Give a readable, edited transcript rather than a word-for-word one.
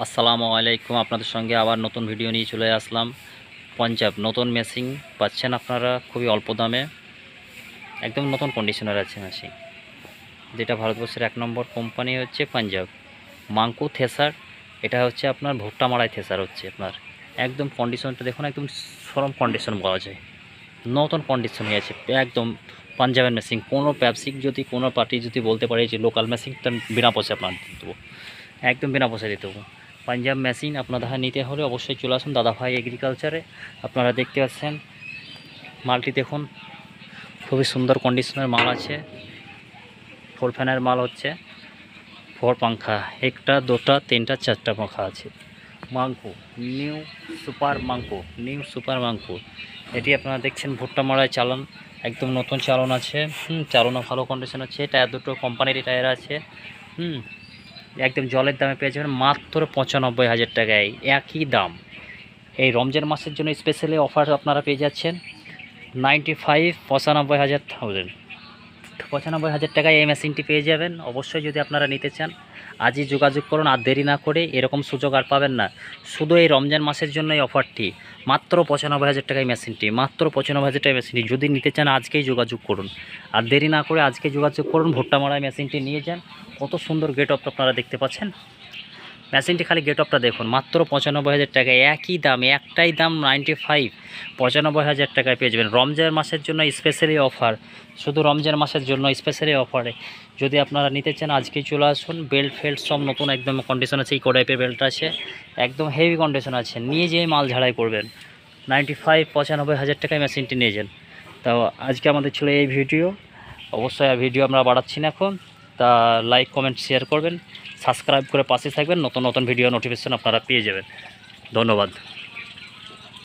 আসসালামু আলাইকুম। আপনাদের সঙ্গে আবার নতুন ভিডিও নিয়ে চলে আসলাম। পাঞ্জাব নতুন মেশিন পাচ্ছেন আপনারা খুবই অল্প দামে, একদম নতুন কন্ডিশনার আছে মেশিন, যেটা ভারতবর্ষের 1 নম্বর কোম্পানি হচ্ছে পাঞ্জাব মাঙ্কু থেসার। এটা হচ্ছে আপনার ভুট্টা মারাই থেসার হচ্ছে আপনার, একদম কন্ডিশনটা দেখুন, একদম সরম কন্ডিশন বলা যায়, নতুন কন্ডিশন হয়ে আছে একদম। পাঞ্জাবের মেশিন, কোনো ব্যবসায়িক যদি কোনো পার্টি যদি বলতে পারে যে লোকাল মেশিন, তার বিনা পয়সা আপনার দিতে দেবো, একদম বিনা পয়সা দিতে দেবো। পাঞ্জাব মেশিন আপনাদের নিতে হলে অবশ্যই চলে আসুন দাদাভাই এগ্রিকালচারে। আপনারা দেখতে পাচ্ছেন মালটি দেখুন, খুবই সুন্দর কন্ডিশনের মাল আছে। 4 ফ্যানের মাল হচ্ছে, 4 পাঙ্খা, একটা দুটা তিনটা চারটা পাঙ্খা আছে। মাঙ্কু নিউ সুপার মাঙ্কু এটি আপনারা দেখছেন ভুট্টা মারায় চালান, একদম নতুন চালন আছে। চালানো ভালো কন্ডিশন আছে। টায়ার দুটো কোম্পানির টায়ার আছে। একদম জলের দামে পেয়ে যাবেন মাত্র 95,000 টাকায়, একই দাম। এই রমজান মাসের জন্য স্পেশালি অফার আপনারা পেয়ে যাচ্ছেন 95,000 টাকায় এই মেশিনটি পেয়ে যাবেন। অবশ্যই যদি আপনারা নিতে চান আজই যোগাযোগ করুন, আর দেরি না করে, এরকম সুযোগ আর পাবেন না। শুধু এই রমজান মাসের জন্য এই অফারটি, মাত্র 95,000 টাকায় মেশিনটি, মাত্র 95,000 টাকায় মেশিনটি। যদি নিতে চান আজকেই যোগাযোগ করুন, আর দেরি না করে আজকে যোগাযোগ করুন, ভুট্টা মারাই মেশিনটি নিয়ে যান। কত সুন্দর গেট আপ আপনারা দেখতে পাচ্ছেন। মেশিনটি খালি গেট আপটা দেখুন, মাত্র 95,000 টাকায়, একই দাম, একটাই দাম 95। 95,000 টাকায় পেয়ে যাবেন রমজান মাসের জন্য স্পেশালি অফার, শুধু রমজান মাসের জন্য স্পেশালি অফারে। যদি আপনারা নিতে চান আজকেই চলে আসুন। বেল্ট ফেল্ট সব নতুন একদম কন্ডিশন আছে। ইকো টাইপের বেল্ট আছে, একদম হেভি কন্ডিশন আছে। নিয়ে যেয়ে মাল ঝাড়াই করবেন। 95,000 টাকায় মেশিনটি নিয়ে যান। তো আজকে আমাদের ছিল এই ভিডিও। অবশ্যই ভিডিও আমরা বাড়াচ্ছি না এখন, তা লাইক কমেন্ট শেয়ার করবেন, সাবস্ক্রাইব করে পাশে থাকবেন, নতুন নতুন ভিডিও নোটিফিকেশন আপনারা পেয়ে যাবেন। ধন্যবাদ।